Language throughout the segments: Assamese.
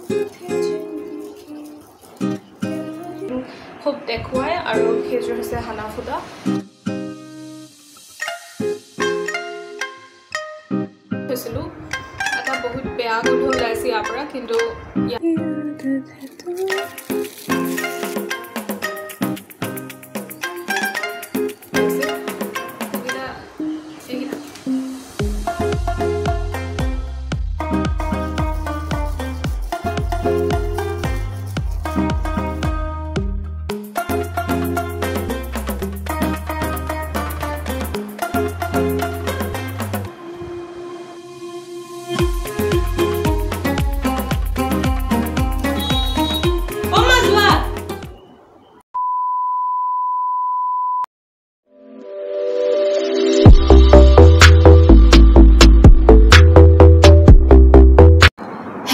খুব দেখুৱাই আৰু সেইযোৰ হৈছে হানাফুদা হৈছিলো এটা বহুত বেয়া গোন্ধ ওলাইছে ইয়াৰ পৰা কিন্তু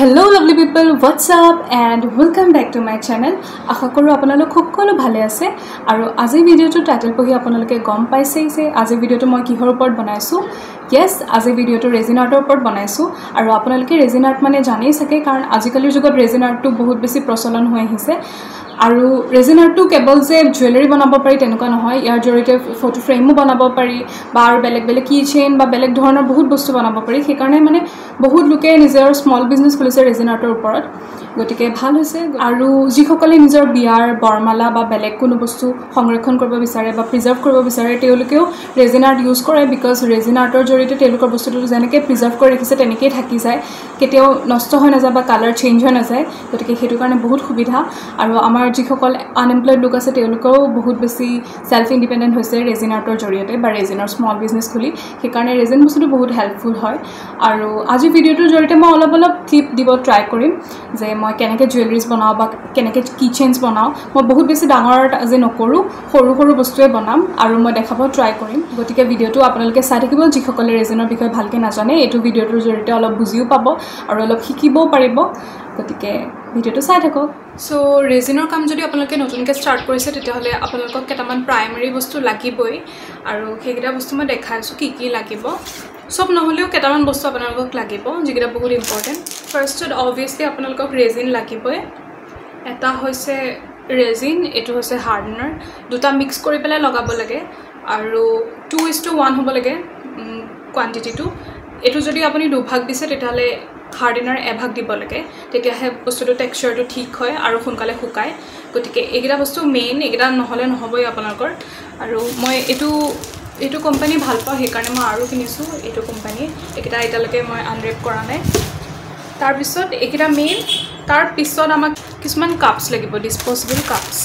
Hello lovely people, what's up and welcome back to my channel. আশা কৰো আপোনালোক সকলো ভালে আছে আৰু আজি ভিডিওটো টাইটেল পঢ়ি আপোনালোকে গম পাইছে যে আজি ভিডিওটো মই কিহৰ ওপৰত বনাইছো yes আজি ভিডিওটো ৰেজিন আৰ্টৰ ওপৰত বনাইছো আৰু আপোনালোকে ৰেজিন আৰ্ট মানে জানেই থাকে কাৰণ আজিকালিৰ যুগত ৰেজিন আৰ্টটো বহুত বেছি প্ৰচলন হৈ আহিছে আৰু ৰেজিন আৰ্টটো কেৱল যে জুৱেলাৰী বনাব পাৰি তেনেকুৱা নহয় ইয়াৰ জৰিয়তে ফটো ফ্ৰেমো বনাব পাৰি বা আৰু বেলেগ বেলেগ কি চেইন বা বেলেগ ধৰণৰ বহুত বস্তু বনাব পাৰি সেইকাৰণে মানে বহুত লোকে নিজৰ স্মল বিজনেছ খুলিছে ৰেজিন আৰ্টৰ ওপৰত গতিকে ভাল হৈছে আৰু যিসকলে নিজৰ বিয়াৰ বৰমালা বা বেলেগ কোনো বস্তু সংৰক্ষণ কৰিব বিচাৰে বা প্ৰিজাৰ্ভ কৰিব বিচাৰে তেওঁলোকেও ৰেজিন আৰ্ট ইউজ কৰে বিকজ ৰেজিন আৰ্টৰ জৰিয়তে তেওঁলোকৰ বস্তুটো যেনেকৈ প্ৰিজাৰ্ভ কৰি ৰাখিছে তেনেকেই থাকি যায় কেতিয়াও নষ্ট হৈ নাযায় বা কালাৰ চেঞ্জ হৈ নাযায় গতিকে সেইটো কাৰণে বহুত সুবিধা আৰু আমাৰ যিসকল আনএমপ্লয়েড লোক আছে তেওঁলোকেও বহুত বেছি সেলফ ইণ্ডিপেণ্ডেণ্ট হৈছে ৰেজিন আৰ্টৰ জৰিয়তে বা ৰেজিনৰ স্মল বিজনেছ খুলি সেইকাৰণে ৰেজিন বস্তুটো বহুত হেল্পফুল হয় আৰু আজি ভিডিওটোৰ জৰিয়তে মই অলপ ক্লিপ দিব ট্ৰাই কৰিম যে মই কেনেকৈ জুৱেলাৰীজ বনাওঁ বা কেনেকৈ কিচেনছ বনাওঁ মই বহুত বেছি ডাঙৰ আজি নকৰোঁ সৰু সৰু বস্তুৱে বনাম আৰু মই দেখাব ট্ৰাই কৰিম গতিকে ভিডিওটো আপোনালোকে চাই থাকিব যিসকলে ৰেজিনৰ বিষয়ে ভালকৈ নাজানে এইটো ভিডিওটোৰ জৰিয়তে অলপ বুজিও পাব আৰু অলপ শিকিবও পাৰিব গতিকে ভিডিওটো চাই থাকক সো ৰেজিনৰ কাম যদি আপোনালোকে নতুনকৈ ষ্টাৰ্ট কৰিছে তেতিয়াহ'লে আপোনালোকক কেইটামান প্ৰাইমাৰী বস্তু লাগিবই আৰু সেইকেইটা বস্তু মই দেখাইছোঁ কি কি লাগিব সব নহলেও কেইটামান বস্তু আপোনালোকক লাগিব যিকেইটা বহুত ইম্পৰ্টেণ্ট ফাৰ্ষ্টত অবভিয়াছলি আপোনালোকক ৰেজিন লাগিবই এটা হৈছে ৰেজিন এইটো হৈছে হাৰ্ডনাৰ দুটা মিক্স কৰি পেলাই লগাব লাগে আৰু 2:1 হ'ব লাগে কোৱান্টিটিটো এইটো যদি আপুনি দুভাগ দিছে তেতিয়াহ'লে হাৰ্ডনাৰ এভাগ দিব লাগে তেতিয়াহে বস্তুটো টেক্সচাৰটো ঠিক হয় আৰু সোনকালে শুকায় গতিকে এইকেইটা বস্তু মেইন এইকেইটা নহ'লে নহ'বই আপোনালোকৰ আৰু মই এইটো কোম্পানী ভাল পাওঁ সেইকাৰণে মই আৰু কিনিছোঁ এইটো কোম্পানী এইকেইটা এতিয়ালৈকে মই আনৰেপ কৰা নাই তাৰপিছত এইকেইটা মেইন তাৰপিছত আমাক কিছুমান কাপছ লাগিব ডিছপ'জেবল কাপছ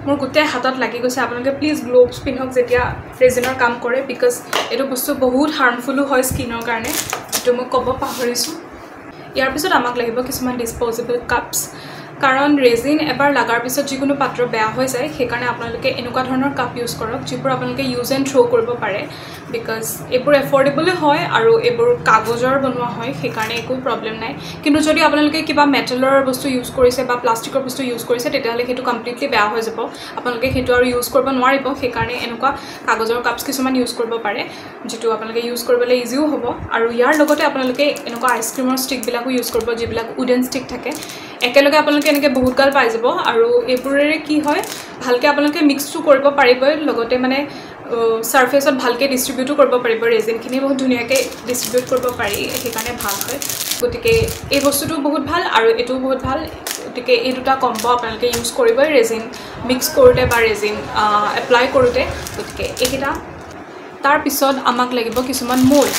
মোৰ গোটেই হাতত লাগি গৈছে আপোনালোকে প্লিজ গ্লোভছ পিন্ধক যেতিয়া ৰেজিনৰ কাম কৰে বিকজ এইটো বস্তু বহুত হাৰ্মফুলো হয় স্কিনৰ কাৰণে এইটো মই ক'ব পাহৰিছোঁ ইয়াৰ পিছত আমাক লাগিব কিছুমান ডিছপ'জেবল কাপছ কাৰণ ৰেজিন এবাৰ লাগাৰ পিছত যিকোনো পাত্ৰ বেয়া হৈ যায় সেইকাৰণে আপোনালোকে এনেকুৱা ধৰণৰ কাপ ইউজ কৰক যিবোৰ আপোনালোকে ইউজ এণ্ড থ্ৰ' কৰিব পাৰে বিকজ এইবোৰ এফৰ্ডেবলো হয় আৰু এইবোৰ কাগজৰ বনোৱা হয় সেইকাৰণে একো প্ৰব্লেম নাই কিন্তু যদি আপোনালোকে কিবা মেটেলৰ বস্তু ইউজ কৰিছে বা প্লাষ্টিকৰ বস্তু ইউজ কৰিছে তেতিয়াহ'লে সেইটো কমপ্লিটলি বেয়া হৈ যাব আপোনালোকে সেইটো আৰু ইউজ কৰিব নোৱাৰিব সেইকাৰণে এনেকুৱা কাগজৰ কাপছ কিছুমান ইউজ কৰিব পাৰে যিটো আপোনালোকে ইউজ কৰিবলৈ ইজিও হ'ব আৰু ইয়াৰ লগতে আপোনালোকে এনেকুৱা আইচক্ৰীমৰ ষ্টিকবিলাকো ইউজ কৰিব যিবিলাক উডেন ষ্টিক থাকে একেলগে আপোনালোকে এনেকৈ বহুত গাল পাই যাব আৰু এইবোৰেৰে কি হয় ভালকৈ আপোনালোকে মিক্সটো কৰিব পাৰিবই লগতে মানে সাৰফেসত ভালকৈ ডিস্ট্ৰিবিউটো কৰিব পাৰিব ৰেজিনখিনি বহুত ধুনীয়াকৈ ডিস্ট্ৰিবিউট কৰিব পাৰি সেইকাৰণে ভাল হয় গতিকে এই বস্তুটো বহুত ভাল আৰু এটো বহুত ভাল গতিকে এই দুটা কম্বো আপোনালোকে ইউজ কৰিবই ৰেজিন মিক্স কৰোঁতে বা ৰেজিন এপ্লাই কৰোঁতে গতিকে এইকেইটা তাৰপিছত আমাক লাগিব কিছুমান মোল্ড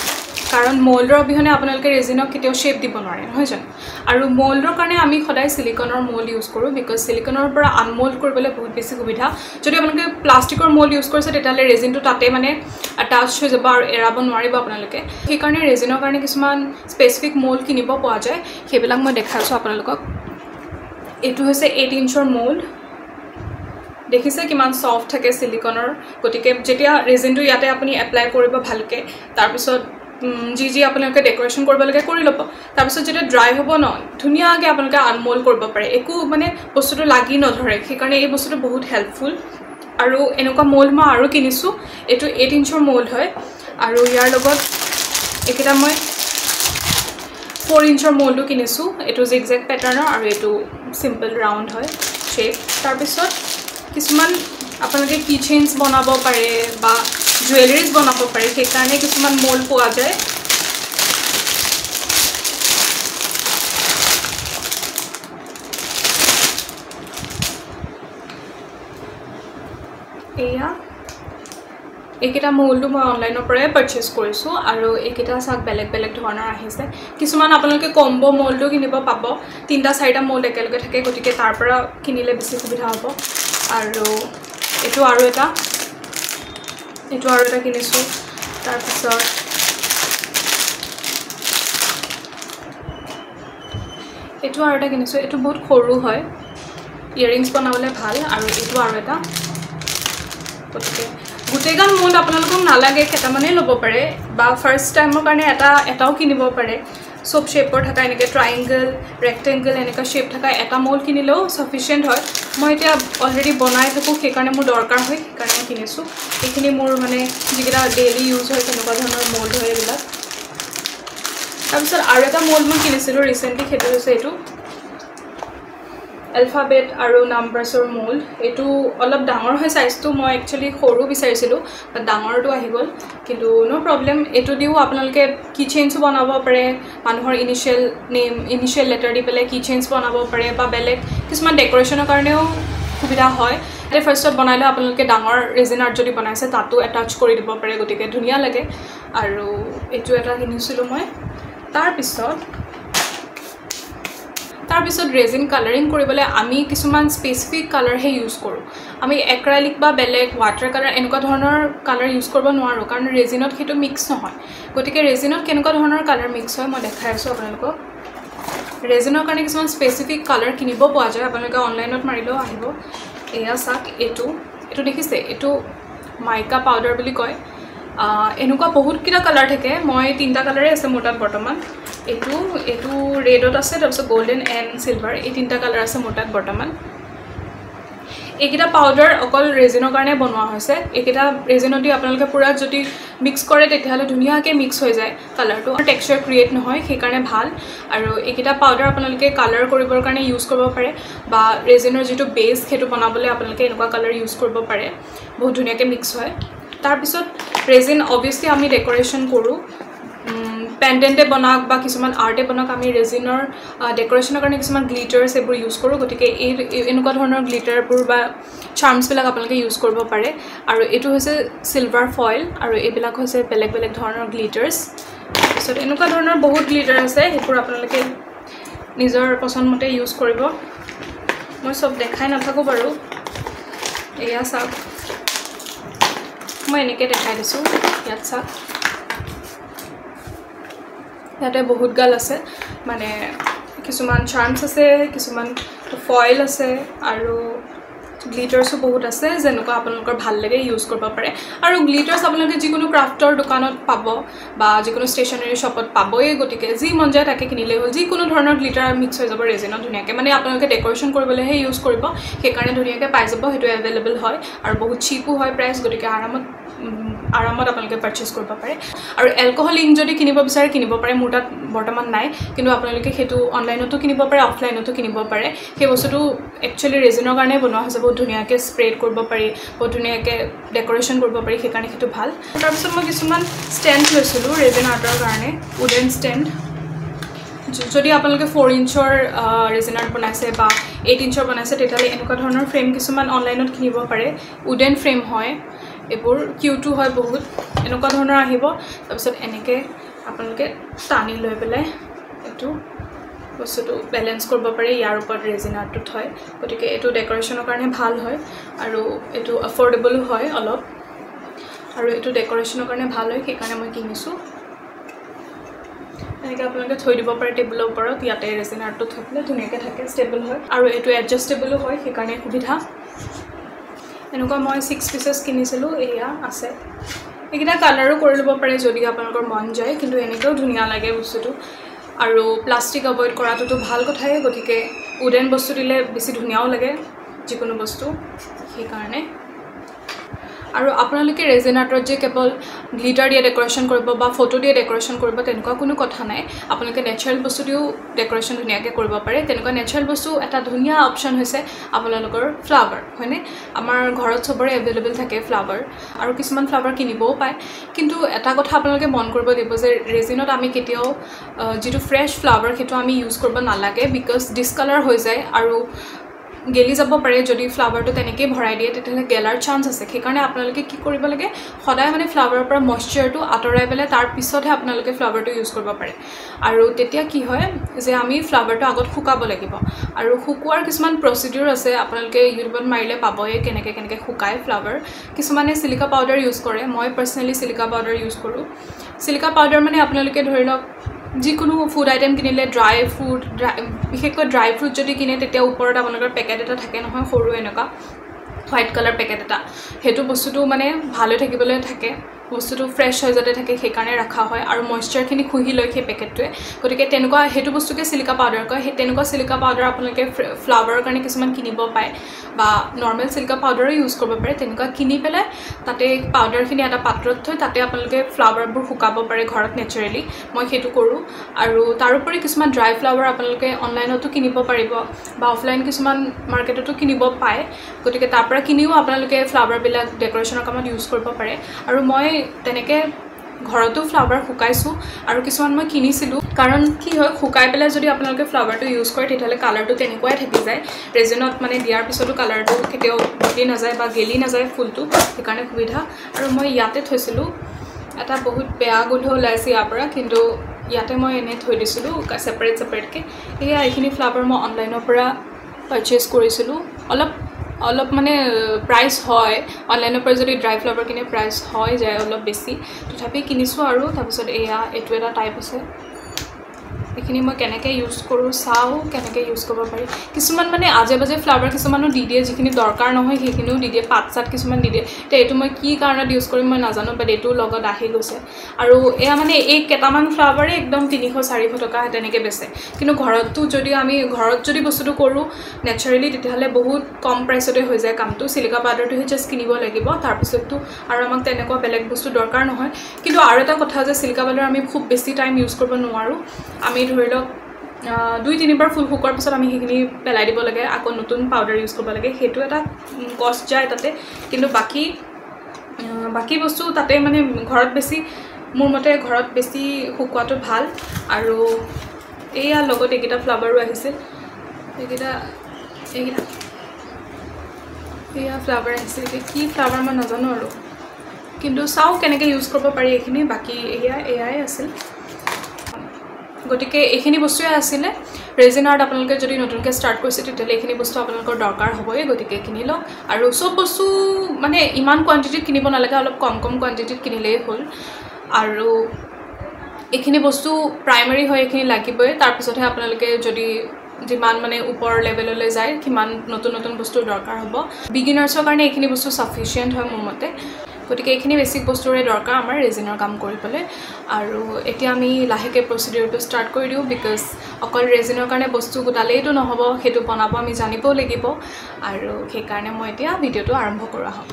কাৰণ মোল্ডৰ অবিহনে আপোনালোকে ৰেজিনক কেতিয়াও শেপ দিব নোৱাৰে নহয় জানো আৰু মোল্ডৰ কাৰণে আমি সদায় সিলিকনৰ মোল্ড ইউজ কৰোঁ বিকজ সিলিকনৰ পৰা আনমোল্ড কৰিবলৈ বহুত বেছি সুবিধা যদি আপোনালোকে প্লাষ্টিকৰ মোল্ড ইউজ কৰিছে তেতিয়াহ'লে ৰেজিনটো তাতে মানে আটাচ হৈ যাব আৰু এৰাব নোৱাৰিব আপোনালোকে সেইকাৰণে ৰেজিনৰ কাৰণে কিছুমান স্পেচিফিক মোল্ড কিনিব পোৱা যায় সেইবিলাক মই দেখাইছোঁ আপোনালোকক এইটো হৈছে 8 ইঞ্চৰ মোল্ড দেখিছে কিমান সফট থাকে সিলিকনৰ গতিকে যেতিয়া ৰেজিনটো ইয়াতে আপুনি এপ্লাই কৰিব ভালকৈ তাৰপিছত जी আপোনালোকে ডেকোৰেশন কৰিব লাগে কৰি লব তাৰ পিছত যেটা ড্ৰাই হ'ব ন ধুনিয়াকে আপোনালোকে আনমোল কৰিব পাৰে একো মানে বস্তুটো লাগি নধৰে সেইকাৰণে এই বস্তুটো বহুত হেল্পফুল আৰু এনেকুৱা মোল্ড মই আৰু কিনিছো এটো 8 ইঞ্চৰ মোল্ড হয় আৰু ইয়াৰ লগত একেটা মই 4 ইঞ্চৰ মোল্ডটো কিনিছোঁ এইটো জিগজেগ পেটাৰ্ণৰ আৰু এইটো সিম্পল ৰাউণ্ড হয় শেপ তাৰপিছত কিছুমান আপোনালোকে কি চেইনছ বনাব পাৰে বা জুৱেলাৰীজ বনাব পাৰে সেইকাৰণে কিছুমান মোল্ড পোৱা যায় এয়া এইকেইটা মোল্ডটো মই অনলাইনৰ পৰাই পাৰচেজ কৰিছোঁ আৰু এইকেইটা চাক বেলেগ বেলেগ ধৰণৰ আহিছে কিছুমান আপোনালোকে কম্বো মোল্ডটো কিনিব পাব 3-4টা মোল্ড একেলগে থাকে গতিকে তাৰ পৰা কিনিলে বেছি সুবিধা হ'ব আৰু এইটো আৰু এটা কিনিছোঁ তাৰপিছত এইটো আৰু এটা কিনিছোঁ এইটো বহুত সৰু হয় ইয়াৰিংছ বনাবলৈ ভাল আৰু এইটো আৰু এটা গতিকে গোটেইগাল মোল্ড আপোনালোকক নালাগে কেইটামানেই ল'ব পাৰে বা ফাৰ্ষ্ট টাইমৰ কাৰণে এটাও কিনিব পাৰে সব শেপৰ থকা এনেকৈ ট্ৰাইংগল ৰেক্টেংগল এনেকুৱা শেপ থকা এটা মোল্ড কিনিলেও সাফিচিয়েণ্ট হয় মই এতিয়া অলৰেডি বনাই থাকোঁ সেইকাৰণে মোৰ দৰকাৰ হয় সেইকাৰণে মই কিনিছোঁ এইখিনি মোৰ মানে যিকেইটা ডেইলি ইউজ হয় তেনেকুৱা ধৰণৰ মোল্ড হয় এইবিলাক তাৰপিছত আৰু এটা মোল্ড মই কিনিছিলোঁ ৰিচেণ্টলি সেইটো হৈছে এইটো এলফাবেট আৰু নাম্বাৰছৰ মোল্ড এইটো অলপ ডাঙৰ হয় সাইজটো মই একচুৱেলি সৰু বিচাৰিছিলোঁ বাট ডাঙৰটো আহি গ'ল কিন্তু নো প্ৰব্লেম এইটো দিও আপোনালোকে কি চেইনছো বনাব পাৰে মানুহৰ ইনিচিয়েল লেটাৰ দি পেলাই কি চেইনছ বনাব পাৰে বা বেলেগ কিছুমান ডেকৰেশ্যনৰ কাৰণেও সুবিধা হয় এতিয়া ফাৰ্ষ্টত বনালে আপোনালোকে ডাঙৰ ৰেজিন আৰ্ট যদি বনাইছে তাতো এটাচ কৰি দিব পাৰে গতিকে ধুনীয়া লাগে আৰু এইটো এটা কিনিছিলোঁ মই তাৰপিছত ৰেজিন কালাৰিং কৰিবলৈ আমি কিছুমান স্পেচিফিক কালাৰহে ইউজ কৰোঁ আমি এক্ৰাইলিক বা বেলেগ ৱাটাৰ কালাৰ এনেকুৱা ধৰণৰ কালাৰ ইউজ কৰিব নোৱাৰোঁ কাৰণ ৰেজিনত সেইটো মিক্স নহয় গতিকে ৰেজিনত কেনেকুৱা ধৰণৰ কালাৰ মিক্স হয় মই দেখাই আছোঁ আপোনালোকক ৰেজিনৰ কাৰণে কিছুমান স্পেচিফিক কালাৰ কিনিব পোৱা যায় আপোনালোকে অনলাইনত মাৰিলেও আহিব এয়া চাক এইটো দেখিছে এইটো মাইকা পাউডাৰ বুলি কয় এনেকুৱা বহুতকেইটা কালাৰ থাকে মই 3টা কালাৰে আছে মোৰ তাত বৰ্তমান এইটো ৰেডত আছে তাৰপিছত গোল্ডেন এণ্ড চিলভাৰ এই 3টা কালাৰ আছে মোৰ তাত বৰ্তমান এইকেইটা পাউডাৰ অকল ৰেজিনৰ কাৰণে বনোৱা হৈছে এইকেইটা ৰেজিনত দি আপোনালোকে পুৰা যদি মিক্স কৰে তেতিয়াহ'লে ধুনীয়াকৈ মিক্স হৈ যায় কালাৰটো আৰু টেক্সচাৰ ক্ৰিয়েট নহয় সেইকাৰণে ভাল আৰু এইকেইটা পাউডাৰ আপোনালোকে কালাৰ কৰিবৰ কাৰণে ইউজ কৰিব পাৰে বা ৰেজিনৰ যিটো বেছ সেইটো বনাবলৈ আপোনালোকে এনেকুৱা কালাৰ ইউজ কৰিব পাৰে বহুত ধুনীয়াকৈ মিক্স হয় তাৰপিছত ৰেজিন অবভিয়াছলি আমি ডেকৰেশ্যন কৰোঁ পেণ্ডেণ্টে বনাওক বা কিছুমান আৰ্টে বনাওক আমি ৰেজিনৰ ডেকৰেশ্যনৰ কাৰণে কিছুমান গ্লিটাৰ্ছ এইবোৰ ইউজ কৰোঁ গতিকে এনেকুৱা ধৰণৰ গ্লিটাৰবোৰ বা চাৰ্মছবিলাক আপোনালোকে ইউজ কৰিব পাৰে আৰু এইটো হৈছে চিলভাৰ ফইল আৰু এইবিলাক হৈছে বেলেগ বেলেগ ধৰণৰ গ্লিটাৰ্ছ তাৰপিছত এনেকুৱা ধৰণৰ বহুত গ্লিটাৰ আছে সেইবোৰ আপোনালোকে নিজৰ পচন্দমতে ইউজ কৰিব মই চব দেখাই নাথাকোঁ বাৰু এয়া চাওক মই এনেকৈ দেখাই দিছোঁ ইয়াত চাওক ইয়াতে বহুত গাল আছে মানে কিছুমান চাৰ্মছ আছে কিছুমান ফইল আছে আৰু গ্লিটাৰ্সও বহুত আছে যেনেকুৱা আপোনালোকৰ ভাল লাগে ইউজ কৰিব পাৰে আৰু গ্লিটাৰ্স আপোনালোকে যিকোনো ক্ৰাফটৰ দোকানত পাব বা যিকোনো ষ্টেচনাৰী শ্বপত পাবই গতিকে যি মন যায় তাকে কিনিলে হ'ল যিকোনো ধৰণৰ গ্লিটাৰ মিক্স হৈ যাব ৰেজিনত ধুনীয়াকৈ মানে আপোনালোকে ডেকৰেশ্যন কৰিবলৈহে ইউজ কৰিব সেইকাৰণে ধুনীয়াকৈ পাই যাব সেইটো এভেইলেবল হয় আৰু বহুত চিপো হয় প্ৰাইচ গতিকে আৰামত আপোনালোকে পাৰচেজ কৰিব পাৰে আৰু এলকহল ইংক যদি কিনিব বিচাৰে কিনিব পাৰে মোৰ তাত বৰ্তমান নাই কিন্তু আপোনালোকে সেইটো অনলাইনতো কিনিব পাৰে অফলাইনতো কিনিব পাৰে সেই বস্তুটো একচুৱেলি ৰেজিনৰ কাৰণে বনোৱা হৈছে বহুত ধুনীয়াকৈ স্প্ৰেড কৰিব পাৰি বহুত ধুনীয়াকৈ ডেকৰেশ্যন কৰিব পাৰি সেইকাৰণে সেইটো ভাল তাৰপিছত মই কিছুমান ষ্টেণ্ড লৈছিলোঁ ৰেজিন আৰ্টৰ কাৰণে উডেন ষ্টেণ্ড যদি আপোনালোকে 4 ইঞ্চৰ ৰেজিন আৰ্ট বনাইছে বা 8 ইঞ্চৰ বনাইছে তেতিয়াহ'লে এনেকুৱা ধৰণৰ ফ্ৰেম কিছুমান অনলাইনত কিনিব পাৰে উডেন ফ্ৰেম হয় এইবোৰ কিউটো হয় বহুত এনেকুৱা ধৰণৰ আহিব তাৰপিছত এনেকৈ আপোনালোকে টানি লৈ পেলাই এইটো বস্তুটো বেলেঞ্চ কৰিব পাৰে ইয়াৰ ওপৰত ৰেজিন আৰ্টটোত হয় গতিকে এইটো ডেকৰেশ্যনৰ কাৰণে ভাল হয় আৰু এইটো এফৰ্ডেবলো হয় অলপ আৰু এইটো ডেকৰেশ্যনৰ কাৰণে ভাল হয় সেইকাৰণে মই কিনিছোঁ এনেকৈ আপোনালোকে থৈ দিব পাৰে টেবুলৰ ওপৰত ইয়াতে ৰেজিন আৰ্টটো থৈ পেলাই ধুনীয়াকৈ থাকে ষ্টেবল হয় আৰু এইটো এডজাষ্টেবলো হয় সেইকাৰণে সুবিধা এনেকুৱা মই 6 পিচেছ কিনিছিলোঁ এয়া আছে এইকেইটা কালাৰো কৰি ল'ব পাৰে যদি আপোনালোকৰ মন যায় কিন্তু এনেকৈও ধুনীয়া লাগে বস্তুটো আৰু প্লাষ্টিক এভইড কৰাটোতো ভাল কথাই গতিকে উডেন বস্তু দিলে বেছি ধুনীয়াও লাগে যিকোনো বস্তু সেইকাৰণে আৰু আপোনালোকে ৰেজিন আৰ্টত যে কেৱল গ্লিটাৰ দিয়ে ডেকোৰেশ্যন কৰিব বা ফটো দিয়ে ডেকোৰেশ্যন কৰিব তেনেকুৱা কোনো কথা নাই আপোনালোকে নেচাৰেল বস্তু দিও ডেকোৰেশ্যন ধুনীয়াকৈ কৰিব পাৰে তেনেকুৱা নেচাৰেল বস্তু এটা ধুনীয়া অপশ্যন হৈছে আপোনালোকৰ ফ্লাৱাৰ হয়নে আমাৰ ঘৰত সবৰে এভেইলেবল থাকে ফ্লাৱাৰ আৰু কিছুমান ফ্লাৱাৰ কিনিবও পায় কিন্তু এটা কথা আপোনালোকে মন কৰিব দিব যে ৰেজিনত আমি কেতিয়াও যেটো ফ্ৰেছ ফ্লাৱাৰ সেইটো আমি ইউজ কৰিব নালাগে বিকজ ডিসকালাৰ হৈ যায় আৰু গেলি যাব পাৰে যদি ফ্লাৱাৰটো তেনেকৈ ভৰাই দিয়ে তেতিয়াহ'লে গেলাৰ চান্স আছে সেইকাৰণে আপোনালোকে কি কৰিব লাগে সদায় মানে ফ্লাৱাৰৰ পৰা মইশ্চাৰটো আঁতৰাই পেলাই তাৰ পিছতহে আপোনালোকে ফ্লাৱাৰটো ইউজ কৰিব পাৰে আৰু তেতিয়া কি হয় যে আমি ফ্লাৱাৰটো আগত শুকাব লাগিব আৰু শুকুৱাৰ কিছুমান প্ৰচিডিউৰ আছে আপোনালোকে ইউটিউবত মাৰিলে পাবয়ে কেনেকৈ শুকায় ফ্লাৱাৰ কিছুমানে সিলিকা পাউডাৰ ইউজ কৰে মই পাৰ্চনেলি সিলিকা পাউডাৰ ইউজ কৰোঁ সিলিকা পাউডাৰ মানে আপোনালোকে ধৰি লওক যিকোনো ফুড আইটেম কিনিলে ড্ৰাই ফ্ৰুট বিশেষকৈ ড্ৰাই ফ্ৰুট যদি কিনে তেতিয়া ওপৰত আপোনালোকৰ পেকেট এটা থাকে নহয় সৰু এনেকুৱা হোৱাইট কালাৰ পেকেট এটা সেইটো বস্তুটো মানে ভাল হৈ থাকিবলৈ থাকে বস্তুটো ফ্ৰেছ হৈ যাতে থাকে সেইকাৰণে ৰাখা হয় আৰু মইশ্চাৰখিনি খুহি লৈ সেই পেকেটটোৱে গতিকে তেনেকুৱা সেইটো বস্তুকে সিলিকা পাউডাৰ কয় সেই তেনেকুৱা সিলিকা পাউডাৰ আপোনালোকে ফ্লাৱাৰৰ কাৰণে কিছুমান কিনিব পায় বা নৰ্মেল সিলিকা পাউডাৰো ইউজ কৰিব পাৰে তেনেকুৱা কিনি পেলাই তাতে পাউডাৰখিনি এটা পাত্ৰত থৈ তাতে আপোনালোকে ফ্লাৱাৰবোৰ শুকাব পাৰে ঘৰত নেচাৰেলি মই সেইটো কৰোঁ আৰু তাৰোপৰি কিছুমান ড্ৰাই ফ্লাৱাৰ আপোনালোকে অনলাইনতো কিনিব পাৰিব বা অফলাইন কিছুমান মাৰ্কেটতো কিনিব পায় গতিকে তাৰ পৰা কিনিও আপোনালোকে ফ্লাৱাৰবিলাক ডেকোৰেশ্যনৰ কামত ইউজ কৰিব পাৰে আৰু মই তেনেকৈ ঘৰতো ফ্লাৱাৰ শুকাইছোঁ আৰু কিছুমান মই কিনিছিলোঁ কাৰণ কি হয় শুকাই পেলাই যদি আপোনালোকে ফ্লাৱাৰটো ইউজ কৰে তেতিয়াহ'লে কালাৰটো তেনেকুৱাই থাকি যায় ৰেজিনত মানে দিয়াৰ পিছতো কালাৰটো কেতিয়াও বটি নাযায় বা গেলি নাযায় ফুলটো সেইকাৰণে সুবিধা আৰু মই ইয়াতে থৈছিলোঁ এটা বহুত বেয়া গোন্ধ ওলাইছে ইয়াৰ পৰা কিন্তু ইয়াতে মই এনে থৈ দিছিলোঁ ছেপাৰেটকৈ এয়া এইখিনি ফ্লাৱাৰ মই অনলাইনৰ পৰা পাৰচেজ কৰিছিলোঁ অলপ মানে প্ৰাইচ হয় অনলাইনৰ পৰা যদি ড্ৰাই ফ্লাৱাৰ কিনে প্ৰাইচ হয় যায় অলপ বেছি তথাপি কিনিছোঁ আৰু তাৰপিছত এয়া এইটো এটা টাইপ আছে এইখিনি মই কেনেকৈ ইউজ কৰোঁ চাওঁ কেনেকৈ ইউজ কৰিব পাৰি কিছুমান মানে আজে বাজে ফ্লাৱাৰ কিছুমানো দি দিয়ে যিখিনি দৰকাৰ নহয় সেইখিনিও দি দিয়ে পাত চাত কিছুমান দি দিয়ে এতিয়া এইটো মই কি কাৰণত ইউজ কৰিম মই নাজানো বাট এইটোৰ লগত আহি গৈছে আৰু এয়া মানে এই কেইটামান ফ্লাৱাৰে একদম 300-400 টকা তেনেকৈ বেচে কিন্তু ঘৰতো যদি আমি ঘৰত যদি বস্তুটো কৰোঁ নেচাৰেলি তেতিয়াহ'লে বহুত কম প্ৰাইচতে হৈ যায় কামটো সিলিকা পাউডাৰটো জাষ্ট কিনিব লাগিব তাৰপিছততো আৰু আমাক তেনেকুৱা বেলেগ বস্তু দৰকাৰ নহয় কিন্তু আৰু এটা কথা যে সিলিকা পাউডাৰ আমি খুব বেছি টাইম ইউজ কৰিব নোৱাৰোঁ আমি ধৰি লওক 2-3 বাৰ ফুল শুকোৱাৰ পিছত আমি সেইখিনি পেলাই দিব লাগে আকৌ নতুন পাউডাৰ ইউজ কৰিব লাগে সেইটো এটা কষ্ট যায় তাতে কিন্তু বাকী বস্তু তাতে মানে ঘৰত বেছি মোৰ মতে ঘৰত বেছি শুকোৱাটো ভাল আৰু এয়া লগত এইকেইটা ফ্লাৱাৰো আহিছিল এইকেইটা এয়া ফ্লাৱাৰ আহিছিল কি ফ্লাৱাৰ মই নাজানো আৰু কিন্তু চাওঁ কেনেকৈ ইউজ কৰিব পাৰি এইখিনি বাকী এয়াই আছিল গতিকে এইখিনি বস্তুৱে আছিলে ৰেজিন আৰ্ট আপোনালোকে যদি নতুনকৈ ষ্টাৰ্ট কৰিছে তেতিয়াহ'লে এইখিনি বস্তু আপোনালোকৰ দৰকাৰ হ'বই গতিকে কিনি লওক আৰু চব বস্তু মানে ইমান কোৱান্টিটিত কিনিব নালাগে অলপ কম কোৱান্টিটিত কিনিলেই হ'ল আৰু এইখিনি বস্তু প্ৰাইমাৰী হয় এইখিনি লাগিবই তাৰপিছতহে আপোনালোকে যদি যিমান মানে ওপৰ লেভেললৈ যায় কিমান নতুন বস্তুৰ দৰকাৰ হ'ব বিগিনাৰ্ছৰ কাৰণে এইখিনি বস্তু সাফিচিয়েণ্ট হয় মোৰ মতে গতিকে এইখিনি বেছিক বস্তুৰে দৰকাৰ আমাৰ ৰেজিনৰ কাম কৰিবলৈ আৰু এতিয়া আমি লাহেকৈ প্ৰচিডিউৰটো ষ্টাৰ্ট কৰি দিওঁ বিকজ অকল ৰেজিনৰ কাৰণে বস্তু গোটালেইতো নহ'ব সেইটো বনাব আমি জানিবও লাগিব আৰু সেইকাৰণে মই এতিয়া ভিডিঅ'টো আৰম্ভ কৰা হয়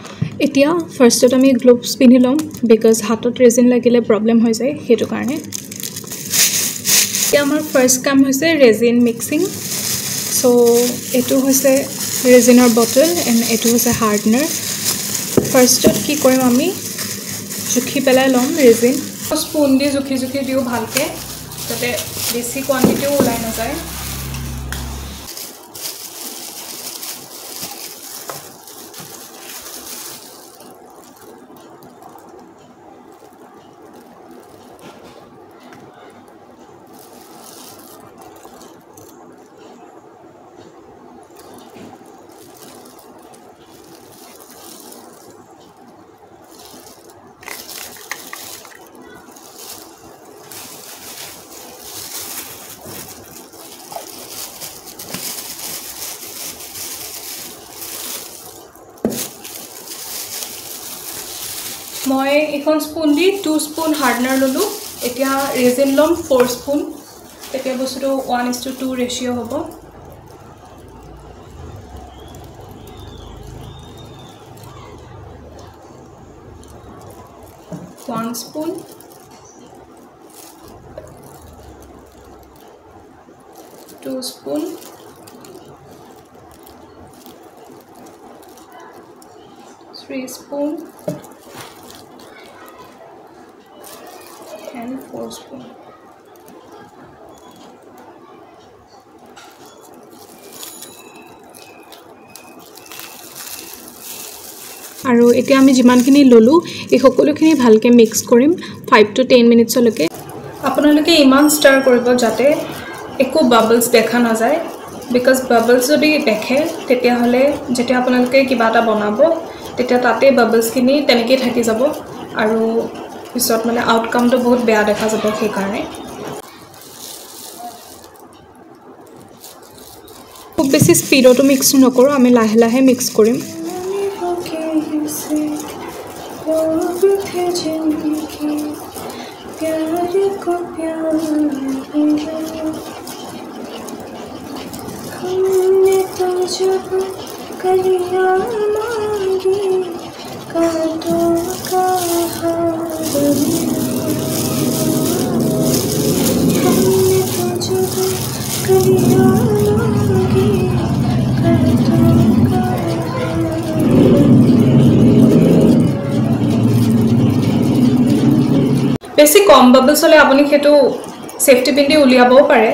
এতিয়া ফাৰ্ষ্টত আমি গ্লোভছ পিন্ধি ল'ম বিকজ হাতত ৰেজিন লাগিলে প্ৰব্লেম হৈ যায় সেইটো কাৰণে এতিয়া আমাৰ ফাৰ্ষ্ট কাম হৈছে ৰেজিন মিক্সিং চ' এইটো হৈছে ৰেজিনৰ বটল এণ্ড এইটো হৈছে হাৰ্ডনাৰ ফাৰ্ষ্টত কি কৰিম আমি জুখি পেলাই ল'ম ৰেজিন স্পুন দি জুখি দিওঁ ভালকৈ যাতে বেছি কোৱান্টিটিও ওলাই নাযায় মই এখন স্পুন দি 2 স্পুন হাৰ্ডনাৰ ল'লোঁ এতিয়া ৰেজিন ল'ম 4 স্পুন তেতিয়া বস্তুটো 1:2 ৰেচিঅ' হ'ব 1 spoon, 2 spoon, 3 spoon, and 4 spoon. আৰু এতিয়া আমি যিমানখিনি ললো এই সকলোখিনি ভালকে মিক্স কৰিম 5 to 10 মিনিটছলৈকে আপোনালোকে ইমান ষ্টাৰ কৰিব যাতে একো বাবলছ দেখা না যায় বিকজ বাবলছ যদি দেখে তেতিয়া হলে যেতিয়া আপোনালোকে কিবা এটা বনাব তেতিয়া তাতে বাবলছখিনি তেনেকৈ থাকি যাব আৰু পিছত মানে আউটকামটো বহুত বেয়া দেখা যাব সেই কাৰণে খুব বেছি স্পিডতো মিক্স নকৰো আমি লাহে লাহে মিক্স কৰিম प्यार को प्यार हमने तो जब कलियां मांगी कांटों का हार हमने तो जब कलियां मांगी कांटों का বেছি কম বাবলছ হলে আপুনি হেতু সেফটি পিন দি উলিয়াবও পাৰে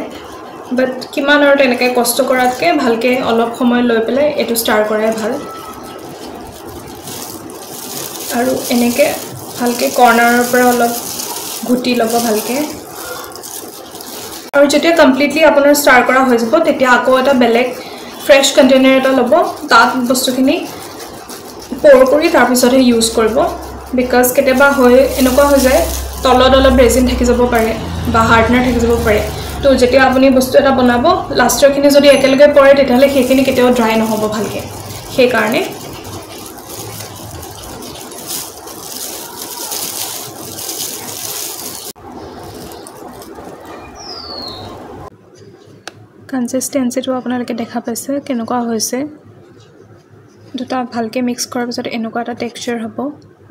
বাট কিমান আৰু তেনেকৈ কষ্ট কৰাতকৈ ভালকৈ অলপ সময় লৈ পেলাই এটো ষ্টাৰ কৰাই ভাল আৰু এনেকৈ ভালকৈ কৰ্নাৰৰ পৰা অলপ ঘুটি ল'ব ভালকৈ আৰু যেতিয়া কমপ্লিটলি আপোনাৰ ষ্টাৰ কৰা হৈ যাব তেতিয়া আকৌ এটা বেলেগ ফ্ৰেছ কণ্টেইনাৰ এটা ল'ব তাত বস্তুখিনি প'ৰ কৰি তাৰ পিছতহে ইউজ কৰিব বিকজ কেতিয়াবা হয় এনেকুৱা হৈ যায় তলত অলপ ৰেজিন থাকি যাব পাৰে বা হাৰ্ডনাৰ থাকি যাব পাৰে তো যেতিয়া আপুনি বস্তু এটা বনাব লাষ্টৰখিনি যদি একেলগে পৰে তেতিয়াহ'লে সেইখিনি কেতিয়াও ড্ৰাই নহ'ব ভালকৈ সেইকাৰণে কনসিষ্টেন্সিটো আপোনালোকে দেখা পাইছে কেনেকুৱা হৈছে দুটা ভালকৈ মিক্স কৰাৰ পিছত এনেকুৱা এটা টেক্সচাৰ হ'ব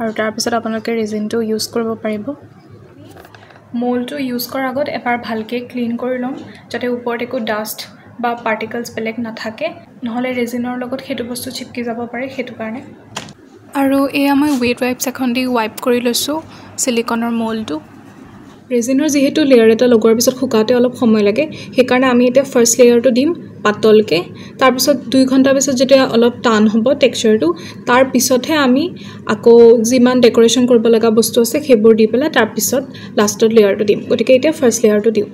আৰু তাৰ পিছত আপোনালোকে ৰেজিনটো ইউজ কৰিব পাৰিব মোল্ডটো ইউজ কৰাৰ আগত এবাৰ ভালকৈ ক্লিন কৰি ল'ম যাতে ওপৰত একো ডাষ্ট বা পাৰ্টিকলছ বেলেগ নাথাকে নহ'লে ৰেজিনৰ লগত সেইটো বস্তু চিপকি যাব পাৰে সেইটো কাৰণে আৰু এয়া মই ৱেট ৱাইপছ এখন দি ৱাইপ কৰি লৈছোঁ সিলিকনৰ মোল্ডটো ৰেজিনৰ যেহেতু লেয়াৰ এটা লগোৱাৰ পিছত শুকাওঁতে অলপ সময় লাগে সেইকাৰণে আমি এতিয়া ফাৰ্ষ্ট লেয়াৰটো দিম পাতলকৈ তাৰপিছত 2 ঘণ্টা পিছত যেতিয়া অলপ টান হ'ব টেক্সচাৰটো তাৰ পিছতহে আমি আকৌ যিমান ডেকোৰেশ্যন কৰিব লগা বস্তু আছে সেইবোৰ দি পেলাই তাৰপিছত লাষ্টত লেয়াৰটো দিম গতিকে এতিয়া ফাৰ্ষ্ট লেয়াৰটো দিওঁ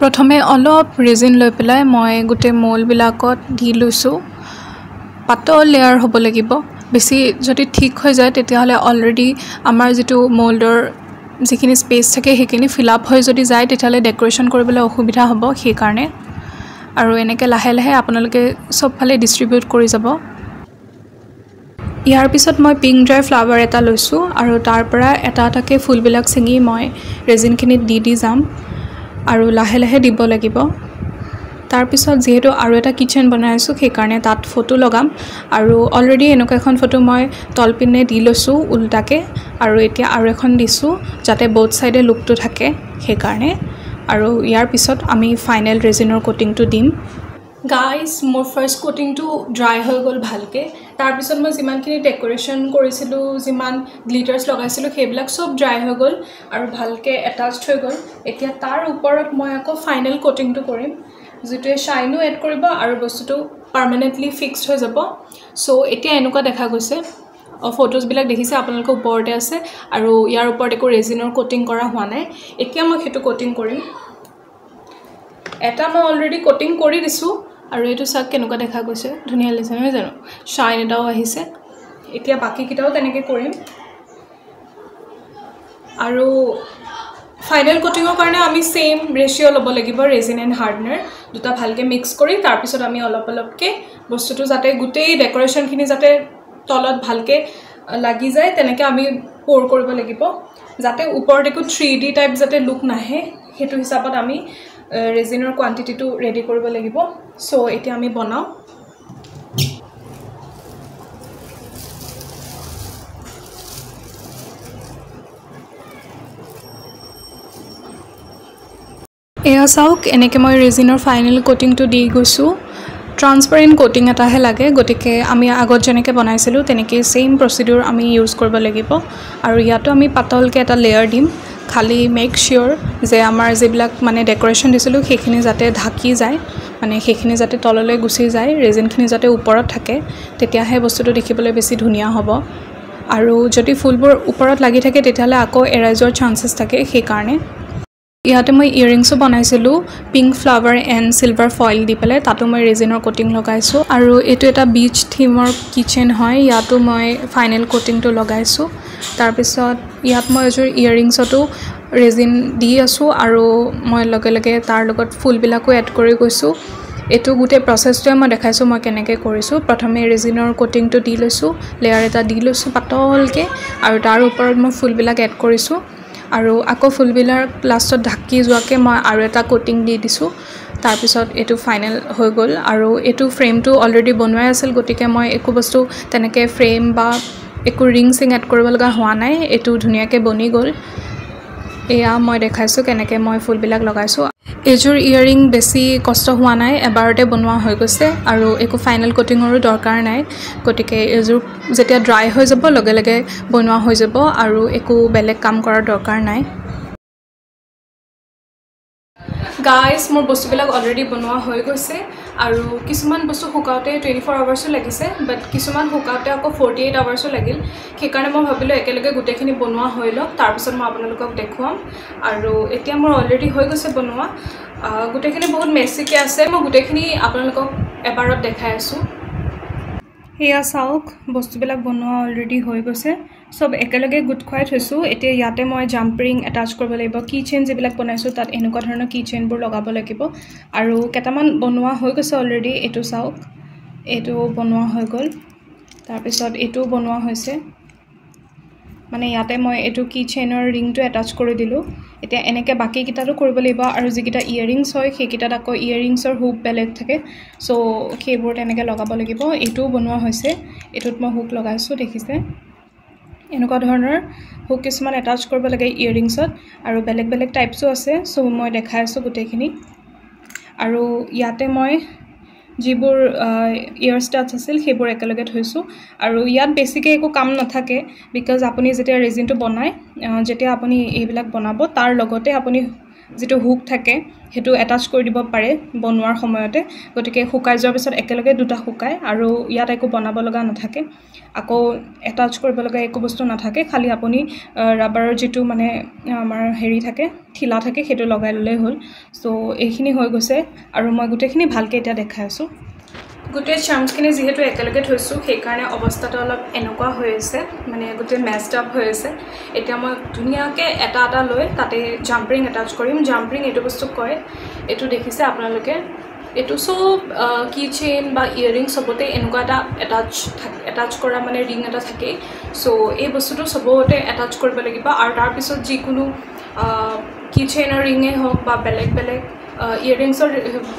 প্ৰথমে অলপ ৰেজিন লৈ পেলাই মই গোটেই মোলবিলাকত দি লৈছোঁ পাতল লেয়াৰ হ'ব লাগিব বেছি যদি ঠিক হৈ যায় তেতিয়াহ'লে অলৰেডি আমাৰ যিটো মোল্ডৰ যিখিনি স্পেচ থাকে সেইখিনি ফিল আপ হৈ যদি যায় তেতিয়াহ'লে ডেকোৰেশ্যন কৰিবলৈ অসুবিধা হ'ব সেইকাৰণে আৰু এনেকৈ লাহে লাহে আপোনালোকে চবফালে ডিষ্ট্ৰিবিউট কৰি যাব ইয়াৰ পিছত মই পিংক ড্ৰাই ফ্লাৱাৰ এটা লৈছোঁ আৰু তাৰ পৰা এটা এটাকৈ ফুলবিলাক ছিঙি মই ৰেজিনখিনিত দি যাম আৰু লাহে লাহে দিব লাগিব তাৰপিছত যিহেতু আৰু এটা কিচেন বনাই আছোঁ সেইকাৰণে তাত ফটো লগাম আৰু অলৰেডি এনেকুৱা এখন ফটো মই তলপিনে দি লৈছোঁ উল্টাকৈ আৰু এতিয়া আৰু এখন দিছোঁ যাতে বোথ ছাইডে লুকটো থাকে সেইকাৰণে আৰু ইয়াৰ পিছত আমি ফাইনেল ৰেজিনৰ কোটিংটো দিম গাইজ মোৰ ফাৰ্ষ্ট কোটিংটো ড্ৰাই হৈ গ'ল ভালকৈ তাৰপিছত মই যিমানখিনি ডেকোৰেশ্যন কৰিছিলোঁ যিমান গ্লিটাৰ্ছ লগাইছিলোঁ সেইবিলাক চব ড্ৰাই হৈ গ'ল আৰু ভালকৈ এটাচ্ড হৈ গ'ল এতিয়া তাৰ ওপৰত মই আকৌ ফাইনেল কোটিংটো কৰিম যিটোৱে শ্বাইনো এড কৰিব আৰু বস্তুটো পাৰ্মানেণ্টলি ফিক্সড হৈ যাব চ' এতিয়া এনেকুৱা দেখা গৈছে ফটোজবিলাক দেখিছে আপোনালোকৰ ওপৰতে আছে আৰু ইয়াৰ ওপৰত একো ৰেজিনৰ কোটিং কৰা হোৱা নাই এতিয়া মই সেইটো কোটিং কৰিম এটা মই অলৰেডি কোটিং কৰি দিছোঁ আৰু এইটো চাক কেনেকুৱা দেখা গৈছে ধুনীয়া লাগিছে নহয় জানো শ্বাইন এটাও আহিছে এতিয়া বাকীকেইটাও তেনেকৈ কৰিম আৰু ফাইনেল কোটিঙৰ কাৰণে আমি সেম ৰেচিঅ' ল'ব লাগিব ৰেজিন এণ্ড হাৰ্ডনাৰ দুটা ভালকৈ মিক্স কৰি তাৰপিছত আমি অলপ অলপকৈ বস্তুটো যাতে গোটেই ডেকোৰেশ্যনখিনি যাতে তলত ভালকৈ লাগি যায় তেনেকৈ আমি প'ৰ কৰিব লাগিব যাতে ওপৰত একো 3D টাইপ যাতে লুক নাহে সেইটো হিচাপত আমি ৰেজিনৰ কোৱান্টিটিটো ৰেডি কৰিব লাগিব চ' এতিয়া আমি বনাওঁ এয়া চাওক এনেকৈ মই ৰেজিনৰ ফাইনেল কোটিংটো দি গৈছোঁ ট্ৰান্সপাৰেণ্ট কোটিং এটাহে লাগে গতিকে আমি আগত যেনেকৈ বনাইছিলোঁ তেনেকৈ সেম প্ৰচিডিউৰ আমি ইউজ কৰিব লাগিব আৰু ইয়াতো আমি পাতলকৈ এটা লেয়াৰ দিম খালি মেক শিওৰ যে আমাৰ যিবিলাক মানে ডেকোৰেশ্যন দিছিলোঁ সেইখিনি যাতে ঢাকি যায় মানে সেইখিনি যাতে তললৈ গুচি যায় ৰেজিনখিনি যাতে ওপৰত থাকে তেতিয়াহে বস্তুটো দেখিবলৈ বেছি ধুনীয়া হ'ব আৰু যদি ফুলবোৰ ওপৰত লাগি থাকে তেতিয়াহ'লে আকৌ এৰাই যোৱাৰ চান্সেছ থাকে সেইকাৰণে ইয়াতে মই ইয়েৰিংছো বনাইছিলোঁ pink flower and silver foil দি পেলাই তাতো মই ৰেজিনৰ কোটিং লগাইছোঁ আৰু এইটো এটা বিচ থিমৰ কিচেন হয় ইয়াতো মই ফাইনেল কোটিংটো লগাইছোঁ তাৰপিছত ইয়াত মই এযোৰ ইয়েৰিংছতো ৰেজিন দি আছোঁ আৰু মই লগে লগে তাৰ লগত ফুলবিলাকো এড কৰি গৈছোঁ এইটো গোটেই প্ৰচেছটোৱে মই দেখাইছোঁ মই কেনেকৈ কৰিছোঁ প্ৰথমে ৰেজিনৰ কোটিংটো দি লৈছোঁ লেয়াৰ এটা দি লৈছোঁ পাতলকৈ আৰু তাৰ ওপৰত মই ফুলবিলাক এড কৰিছোঁ আৰু আকৌ ফুলবিলাক লাষ্টত ঢাকি যোৱাকৈ মই আৰু এটা কোটিং দি দিছোঁ তাৰপিছত এইটো ফাইনেল হৈ গ'ল আৰু এইটো ফ্ৰেমটো অলৰেডি বনোৱাই আছিল গতিকে মই একো বস্তু তেনেকৈ ফ্ৰেম বা একো ৰিং চিং এড কৰিব লগা হোৱা নাই এইটো ধুনীয়াকৈ বনি গ'ল এয়া মই দেখাইছোঁ কেনেকৈ মই ফুলবিলাক লগাইছোঁ এইযোৰ ইয়েৰিং বেছি কষ্ট হোৱা নাই এবাৰতে বনোৱা হৈ গৈছে আৰু একো ফাইনেল কোটিঙৰো দৰকাৰ নাই গতিকে এইযোৰ যেতিয়া ড্ৰাই হৈ যাব লগে লগে বনোৱা হৈ যাব আৰু একো বেলেগ কাম কৰাৰ দৰকাৰ নাই গাইজ মোৰ বস্তুবিলাক অলৰেডি বনোৱা হৈ গৈছে আৰু কিছুমান বস্তু শুকাওঁতে 24 আৱাৰ্ছো লাগিছে বাট কিছুমান শুকাওঁতে আকৌ 48 আৱাৰ্ছো লাগিল সেইকাৰণে মই ভাবিলোঁ একেলগে গোটেইখিনি বনোৱা হৈ লওক তাৰপিছত মই আপোনালোকক দেখুৱাম আৰু এতিয়া মোৰ অলৰেডি হৈ গৈছে বনোৱা গোটেইখিনি বহুত মেচিকৈ আছে মই গোটেইখিনি আপোনালোকক এবাৰত দেখাই আছোঁ এয়া চাওক বস্তুবিলাক বনোৱা অলৰেডি হৈ গৈছে সব একেলগে গোট খুৱাই থৈছোঁ এতিয়া ইয়াতে মই জাম্পৰিং এটাচ কৰিব লাগিব কিচেন যিবিলাক বনাইছোঁ তাত এনেকুৱা ধৰণৰ কিচেনবোৰ লগাব লাগিব আৰু কেইটামান বনোৱা হৈ গৈছে অলৰেডি এইটো চাওক এইটো বনোৱা হৈ গ'ল তাৰপিছত এইটো বনোৱা হৈছে মানে ইয়াতে মই এইটো কিচেনৰ ৰিংটো এটাচ কৰি দিলোঁ এতিয়া এনেকৈ বাকীকেইটাতো কৰিব লাগিব আৰু যিকেইটা ইয়েৰিংছ হয় সেইকেইটাত আকৌ ইয়েৰিংছৰ হুক বেলেগ থাকে চ' সেইবোৰ তেনেকৈ লগাব লাগিব এইটোও বনোৱা হৈছে এইটোত মই হুক লগাইছোঁ দেখিছে এনেকুৱা ধৰণৰ হুক কিছুমান এটাচ কৰিব লাগে ইয়েৰিংছত আৰু বেলেগ বেলেগ টাইপছো আছে চ' মই দেখাই আছোঁ গোটেইখিনি আৰু ইয়াতে মই যিবোৰ ইয়াৰ ষ্টাডছ আছিল সেইবোৰ একেলগে থৈছোঁ আৰু ইয়াত বেছিকৈ একো কাম নাথাকে বিকজ আপুনি যেতিয়া ৰেজিনটো বনায় যেতিয়া আপুনি এইবিলাক বনাব তাৰ লগতে আপুনি যিটো হুক থাকে সেইটো এটাচ কৰি দিব পাৰে বনোৱাৰ সময়তে গতিকে শুকাই যোৱাৰ পিছত একেলগে দুটা শুকায় আৰু ইয়াত একো বনাব লগা নাথাকে আকৌ এটাচ কৰিব লগা একো বস্তু নাথাকে খালি আপুনি ৰাবাৰৰ যিটো মানে আমাৰ হেৰি থাকে ঠিলা থাকে সেইটো লগাই ল'লেই হ'ল চ' এইখিনি হৈ গৈছে আৰু মই গোটেইখিনি ভালকৈ এতিয়া দেখাই আছোঁ গোটেই চাৰ্মছখিনি যিহেতু একেলগে থৈছোঁ সেইকাৰণে অৱস্থাটো অলপ এনেকুৱা হৈ আছে মানে গোটেই মেছড আপ হৈ আছে এতিয়া মই ধুনীয়াকৈ এটা এটা লৈ তাতে জাম্পৰিং এটাচ কৰিম জাম্পৰিং এইটো বস্তু কয় এইটো দেখিছে আপোনালোকে এইটো চব কিচেন বা ইয়েৰিং চবতে এনেকুৱা এটা এটাচ কৰা মানে ৰিং এটা থাকে চ' এই বস্তুটো চবতে এটাচ কৰিব লাগিব আৰু তাৰপিছত যিকোনো কিচেনৰ ৰিঙেই হওক বা বেলেগ বেলেগ ইয়েৰিংছৰ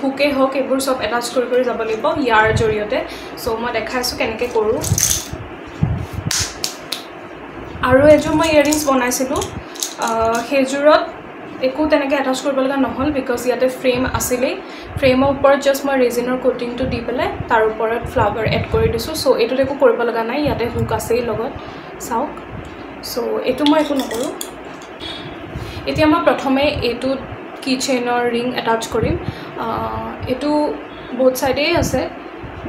হুকেই হওক এইবোৰ চব এটাচ কৰি যাব লাগিব ইয়াৰ জৰিয়তে চ' মই দেখাইছোঁ কেনেকৈ কৰোঁ আৰু এযোৰ মই ইয়েৰিংছ বনাইছিলোঁ সেইযোৰত একো তেনেকৈ এটাচ কৰিব লগা নহ'ল বিকজ ইয়াতে ফ্ৰেম আছিলেই ফ্ৰেমৰ ওপৰত জাষ্ট মই ৰেজিনৰ কোটিংটো দি পেলাই তাৰ ওপৰত ফ্লাৱাৰ এড কৰি দিছোঁ চ' এইটোত একো কৰিব লগা নাই ইয়াতে হুক আছেই লগত চাওক চ' এইটো মই একো নকৰোঁ এতিয়া মই প্ৰথমে এইটোত কিচেনৰ ৰিং এটাচ কৰিম এইটো বহুত চাইডেই আছে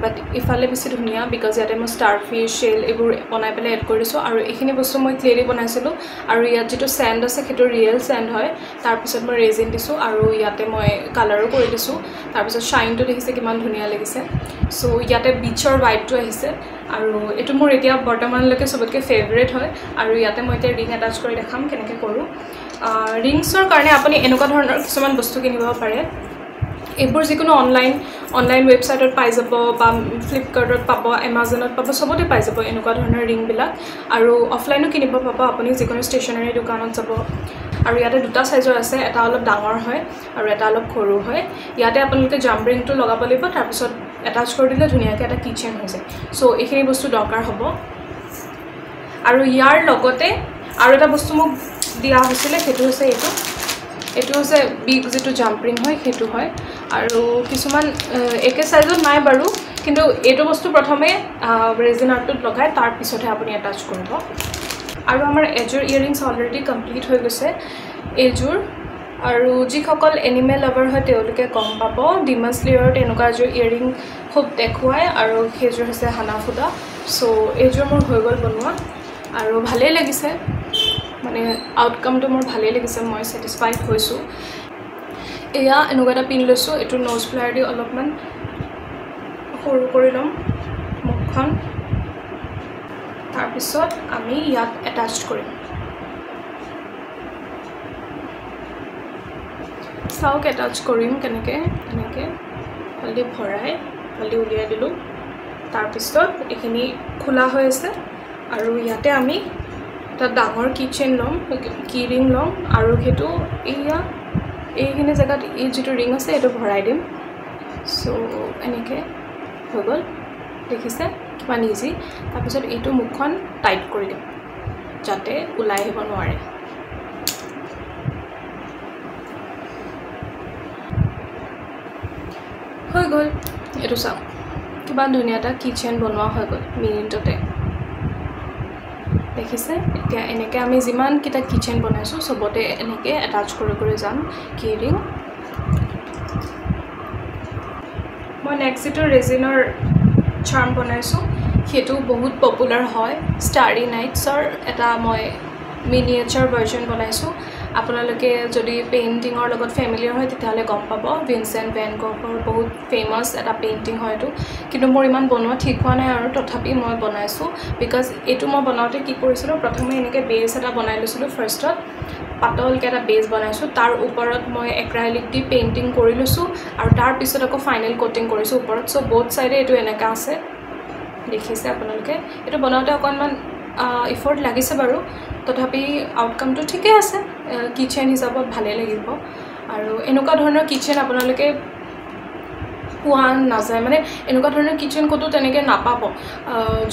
বাট ইফালে বেছি ধুনীয়া বিকজ ইয়াতে মই ষ্টাৰফিছ শ্বেল এইবোৰ বনাই পেলাই এড কৰি দিছোঁ আৰু এইখিনি বস্তু মই ক্লিয়াৰলি বনাইছিলোঁ আৰু ইয়াত যিটো চেণ্ড আছে সেইটো ৰিয়েল চেণ্ড হয় তাৰপিছত মই ৰেজিন দিছোঁ আৰু ইয়াতে মই কালাৰো কৰি দিছোঁ তাৰপিছত শ্বাইনটো দেখিছে কিমান ধুনীয়া লাগিছে চ' ইয়াতে বিচৰ হোৱাইটটো আহিছে আৰু এইটো মোৰ এতিয়া বৰ্তমানলৈকে চবতকৈ ফেভৰেট হয় আৰু ইয়াতে মই এতিয়া ৰিং এটাচ কৰি দেখাম কেনেকৈ কৰোঁ ৰিংছৰ কাৰণে আপুনি এনেকুৱা ধৰণৰ কিছুমান বস্তু কিনিব পাৰে এইবোৰ যিকোনো অনলাইন ৱেবছাইটত পাই যাব বা ফ্লিপকাৰ্টত পাব এমাজনত পাব চবতে পাই যাব এনেকুৱা ধৰণৰ ৰিংবিলাক আৰু অফলাইনো কিনিব পাব আপুনি যিকোনো ষ্টেচনাৰী দোকানত যাব আৰু ইয়াতে দুটা সাইজৰ আছে এটা অলপ ডাঙৰ হয় আৰু এটা অলপ সৰু হয় ইয়াতে আপোনালোকে জাম্পৰিংটো লগাব লাগিব তাৰপিছত এটাচ কৰি দিলে ধুনীয়াকৈ এটা কিচেন হৈ যায় চ' এইখিনি বস্তু দৰকাৰ হ'ব আৰু ইয়াৰ লগতে আৰু এটা বস্তু মোক দিয়া হৈছিলে সেইটো হৈছে এইটো এইটো হৈছে বিগ যেটো জাম্পিং হয় সেইটো হয় আৰু কিছুমান একে সাইজত নাই বাৰু কিন্তু এইটো বস্তু প্ৰথমে ৰেজিন আৰ্টত লগাই তাৰ পিছতহে আপুনি এটাচ কৰিব আৰু আমাৰ এজৰ ইয়াৰিংছ অলৰেডি কমপ্লিট হৈ গৈছে এজৰ আৰু যিসকল এনিমেল লাভাৰ হয় তেওঁলোকে গম পাব ডিমন স্লেয়াৰত এনেকুৱা এজৰ ইয়াৰিং খুব দেখুৱায় আৰু সেইজৰ হৈছে হানাফুদা সো এইজৰ মোৰ হৈ গ'ল বনোৱা আৰু ভালেই লাগিছে মানে আউটকামটো মোৰ ভালেই লাগিছে মই স্যাটিসফাইড হৈছো এয়া এনেকুৱা এটা পিন লৈছো এটো নোজ প্লায়াৰ দি অলপমান সৰু কৰি লম মুখখন তাৰ পিছত আমি ইয়াত এটাচ কৰিম চাওক এটাচ কৰিম কেনেকৈ এনেকৈ হলদি ভৰাই হলদি উলিয়াই দিলো তাৰ পিছত এখিনি খোলা হৈ আছে আৰু ইয়াতে আমি এটা ডাঙৰ কিচেন লম কি ৰিং লম আৰু হেতু এইখিনি জায়গাত এই যেটো ৰিং আছে এটো ভৰাই দিম সো এনেকৈ হৈ গ'ল দেখিছে কিমান ইজি তাৰ পিছত এইটো মুখখন টাইট কৰি দিম যাতে ওলাই আহিব নোৱাৰে হৈ গ'ল এটো চাওক কিমান ধুনীয়া এটা কিচেন বনোৱা হৈ গ'ল মিনিটতে দেখিছে এতিয়া এনেকৈ আমি যিমান কিটা কিচেন বনাইছো সবতে এনেকৈ এটাচ কৰি যাম কি ৰিং মই নেক্সট যেটো ৰেজিনৰ চাৰ্ম বনাইছো হেতু বহুত পপুলাৰ হয় স্টাৰী নাইটছৰ এটা মই মিনিয়েচাৰ ভাৰ্জন বনাইছো আপোনালোকে যদি পেইন্টিংৰ লগত ফেমিলিয়াৰ হয় তেতিয়াহলে গম পাব ভিনসেন্ট ভ্যান গগৰ বহুত ফেমাস এটা পেইন্টিং হয় এটো কিন্তু মোৰ ইমান বনোৱা ঠিক হোৱা নাই আৰু তথাপি মই বনাইছো বিকজ এটো মই বনাওতে কি কৰিছিলো প্ৰথমে এনেকৈ বেস এটা বনাই লৈছিলো ফাৰ্ষ্টত পাতলকে এটা বেস বনাইছো তাৰ ওপৰত মই এক্ৰাইলিক দি পেইন্টিং কৰি লৈছো আৰু তাৰ পিছত আকৌ ফাইনেল কোটিং কৰিছো ওপৰত সো বোথ সাইডে এটো এনেকা আছে দেখিছে আপোনালোকে এটো বনাওতে অকনমান এফৰ্ট লাগিছে বাৰু তথাপি আউটকামটো ঠিকই আছে কিচেন হিচাপত ভালে লাগিব আৰু এনেকুৱা ধৰণৰ কিচেন আপোনালোকে পোৱা নাযায় মানে এনেকুৱা ধৰণৰ কিচেন কতো তেনেকৈ নাপাব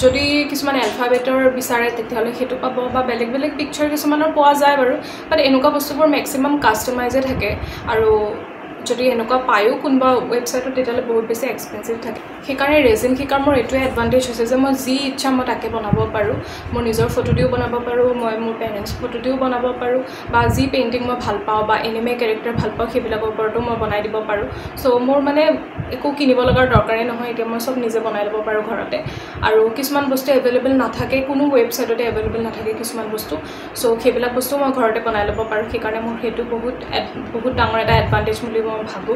যদি কিছুমান এলফাবেটৰ বিচাৰে তেতিয়াহলে হেতু পাব বা বেলেগ বেলেগ পিকচাৰ কিছুমানৰ পোৱা যায় বাৰু বাট এনেকুৱা বস্তুবোৰ ম্যাক্সিমাম কাস্টমাইজে থাকে আৰু যদি এনেকুৱা পায়ো কোনবা ওয়েবসাইটত তেতিয়ালে বহুত বেছি এক্সপেন্সিভ থাকে সেইকাৰণে ৰেজিন শিকাৰ মোৰ এটোৱে এডভান্টেজ হৈছে যে মই যি ইচ্ছা মই তাকে বনাব পাৰো মই নিজৰ ফটো দিও বনাব পাৰো মই মোৰ পেৰেন্টছ ফটো দিও বনাব পাৰো বা যি পেইন্টিং মই ভাল পাও বা এনিমে ক্যাৰেক্টাৰ ভাল পাও সেইবিলাকৰ ওপৰতো মই বনাই দিব পাৰো সো মোৰ মানে একো কিনিব লগাৰ দৰকাৰে নহয় এতিয়া মই সব নিজে বনাই লব পাৰো ঘৰতে আৰু কিছুমান বস্তু এভেইলেবল নাথাকে কোনো ওয়েবসাইটতে এভেইলেবল নাথাকে কিছুমান বস্তু সো সেইবিলাক বস্তু মই ঘৰতে বনাই লব পাৰো সেইকাৰণে মোৰ হেতু বহুত ডাঙৰ এটা এডভান্টেজ বুলি মই ভাবো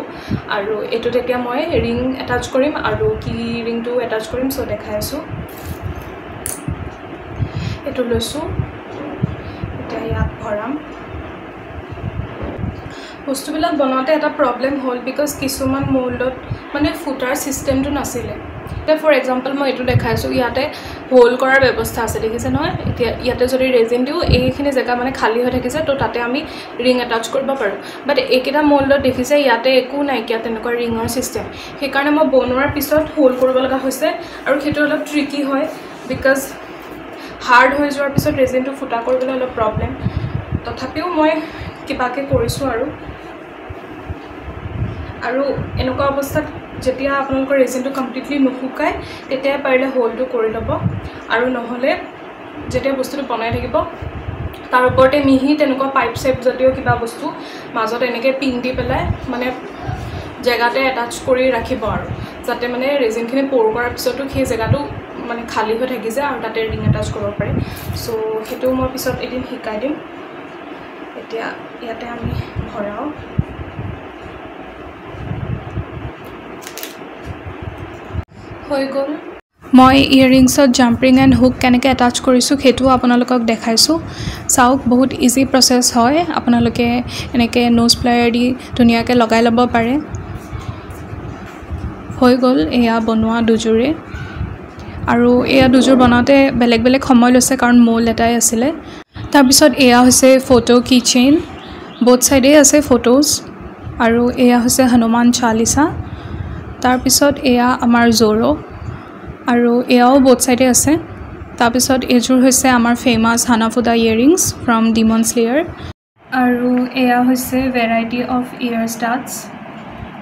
আৰু এটোত এতিয়া মই ৰিং এটাচ কৰিম আৰু কি ৰিংটো এটাচ কৰিম সো দেখাই আছো এটো লৈছো এতিয়া ইয়াত ভৰাম বস্তুবিলাক বনাওতে এটা প্ৰবলেম হ'ল বিকজ কিছুমান মোল্ডত মানে ফুটাৰ সিস্টেমটো নাছিলে তে ফৰ এক্সাম্পল মই এটো দেখাইছো ইয়াতে হোল কৰাৰ ব্যৱস্থা আছে দেখিছে নহয় এতিয়া ইয়াতে যদি ৰেজিন দিও এইখিনি জায়গা মানে খালি হৈ থাকিছে তো তাতে আমি ৰিং এটাচ কৰিব পাৰো বাট একেটা মোল্ডত দেখিছে ইয়াতে একো নাই কিয়া তেনেকুৱা ৰিঙৰ সিস্টেম সেইকাৰণে মই বনোৱাৰ পিছত হোল কৰিব লগা হৈছে আৰু হেতু অলপ ট্ৰিকি হয় বিকজ হাৰ্ড হৈ যোৱাৰ পিছত ৰেজিনটো ফুটা কৰিবলৈ অলপ প্ৰবলেম তথাপিও মই কিবাকে কৰিছো আৰু এনেকুৱা অৱস্থাত যেতিয়া আপোনালোকৰ ৰেজিনটো কমপ্লিটলি নুশুকায় তেতিয়া পাৰিলে হোলটো কৰি ল'ব আৰু নহলে যেতিয়া বস্তুটো বনাই থাকিব তাৰ ওপৰতে মিহি তেনেকুৱা পাইপ শেপ জাতীয় কিবা বস্তু মাজত এনেকৈ পিন দি পেলাই মানে জায়গাতে এটাচ কৰি ৰাখিব আৰু যাতে মানে ৰেজিনখিনি পৰ কৰাৰ পিছতো সেই জায়গাটো মানে খালি হৈ থাকি যায় আৰু তাতে ৰিং এটাচ কৰিব পাৰে সো হেতু মই পিছত এদিন শিকাই দিম এতিয়া ইয়াতে আমি ভৰাও হৈ গ'ল মই ইয়াৰিংছত জাম্পিং এণ্ড হুক কেনেকৈ এটাচ কৰিছোঁ সেইটো আপোনালোকক দেখাইছোঁ চাওক বহুত ইজি প্ৰচেছ হয় আপোনালোকে এনেকৈ নোজ প্লায়াৰ দি ধুনীয়াকৈ লগাই ল'ব পাৰে হৈ গ'ল এয়া বনোৱা দুজোৰে আৰু এয়া দুজোৰ বনাওতে বেলেগ বেলেগ সময় লৈছে কাৰণ মোল এটাই আছিলে তাৰপিছত এয়া হৈছে ফটো কিচেইন বোথ সাইডে আছে ফটোজ আৰু এয়া হৈছে হনুমান চালিসা তাৰপিছত এয়া আমাৰ জোৰো আৰু এয়াও বোথ সাইডে আছে তাৰপিছত এজোৰ হৈছে আমাৰ ফেমাস হানাফুদা ইয়াৰিংছ ফ্ৰম ডিমন স্লেয়াৰ আৰু এয়া হৈছে ভেৰাইটি অফ ইয়াৰ ষ্টাডছ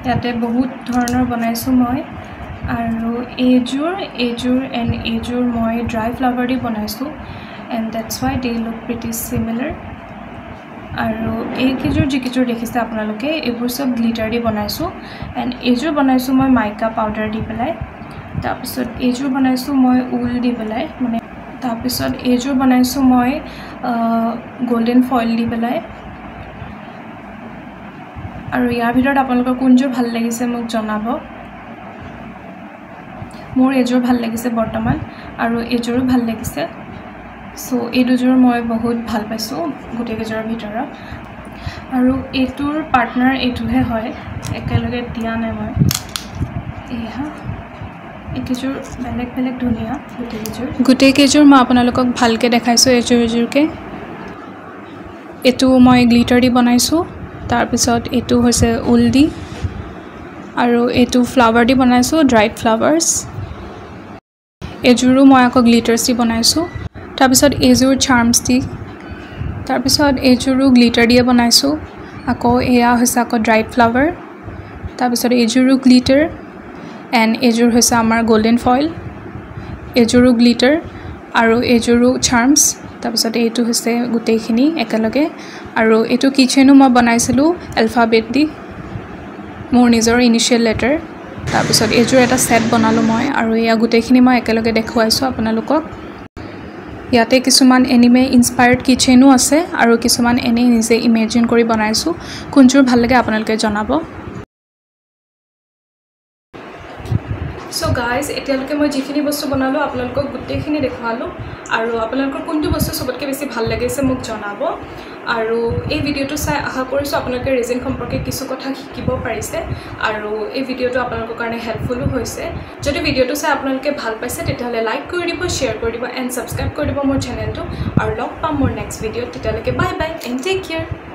ইয়াতে বহুত ধৰণৰ বনাইছোঁ মই আৰু এইযোৰ এণ্ড এইযোৰ মই ড্ৰাই ফ্লাৱাৰ দি বনাইছোঁ and that's Y they look pretty similar আৰু এইকেইযোৰ যিকেইযোৰ দেখিছে আপোনালোকে এইবোৰ চব গ্লিটাৰ দি বনাইছোঁ এণ্ড এইযোৰ বনাইছোঁ মই মাইকা পাউডাৰ দি পেলাই তাৰপিছত এইযোৰ বনাইছোঁ মই ঊল দি পেলাই মানে তাৰপিছত এইযোৰ বনাইছোঁ মই গোল্ডেন ফইল দি পেলাই আৰু ইয়াৰ ভিতৰত আপোনালোকৰ কোনযোৰ ভাল লাগিছে মোক জনাব মোৰ এইযোৰ ভাল লাগিছে বৰ্তমান আৰু এইযোৰো ভাল লাগিছে সো এই দুযোৰ মই বহুত ভাল পাইছোঁ গোটেইকেইযোৰৰ ভিতৰত আৰু এইটোৰ পাৰ্টনাৰ এইটোহে হয় একেলগে দিয়া নাই মই এয়া এইকেইযোৰ বেলেগ বেলেগ ধুনীয়া গোটেইকেইযোৰ মই আপোনালোকক ভালকৈ দেখাইছোঁ এযোৰকৈ এইটো মই গ্লিটাৰ দি বনাইছোঁ তাৰপিছত এইটো হৈছে ঊল দি আৰু এইটো ফ্লাৱাৰ দি বনাইছোঁ ড্ৰাইড ফ্লাৱাৰ্ছ এইযোৰো মই আকৌ গ্লিটাৰ্ছ দি বনাইছোঁ তাৰপিছত এইযোৰ চাৰ্মছ দি তাৰপিছত এইযোৰো গ্লিটাৰ দিয়ে বনাইছোঁ আকৌ এয়া হৈছে আকৌ ড্ৰাইড ফ্লাৱাৰ তাৰপিছত এইযোৰো গ্লিটাৰ এণ্ড এইযোৰ হৈছে আমাৰ গোল্ডেন ফইল এইযোৰো গ্লিটাৰ আৰু এইযোৰো চাৰ্মছ তাৰপিছত এইটো হৈছে গোটেইখিনি একেলগে আৰু এইটো কিচেনো মই বনাইছিলোঁ এলফাবেট দি মোৰ নিজৰ ইনিচিয়েল লেটাৰ তাৰপিছত এইযোৰ এটা ছেট বনালোঁ মই আৰু এয়া গোটেইখিনি মই একেলগে দেখুৱাইছোঁ আপোনালোকক ইয়াতে কিছুমান এনিমে ইনস্পায়াৰ্ড কিচেনো আছে আৰু কিছুমান এনেই নিজে ইমেজিন কৰি বনাইছোঁ কোনযোৰ ভাল লাগে আপোনালোকে জনাব সো গাইজ এতিয়ালৈকে মই যিখিনি বস্তু বনালোঁ আপোনালোকক গোটেইখিনি দেখুৱালোঁ আৰু আপোনালোকৰ কোনটো বস্তু চবতকৈ বেছি ভাল লাগিছে মোক জনাব আৰু এই ভিডিঅ'টো চাই আশা কৰিছোঁ আপোনালোকে ৰেজিন সম্পৰ্কে কিছু কথা শিকিব পাৰিছে আৰু এই ভিডিঅ'টো আপোনালোকৰ কাৰণে হেল্পফুলো হৈছে যদি ভিডিঅ'টো চাই আপোনালোকে ভাল পাইছে তেতিয়াহ'লে লাইক কৰি দিব শ্বেয়াৰ কৰি দিব এণ্ড ছাবস্ক্ৰাইব কৰি দিব মোৰ চেনেলটো আৰু লগ পাম মোৰ নেক্সট ভিডিঅ'ত তেতিয়ালৈকে bye bye and take care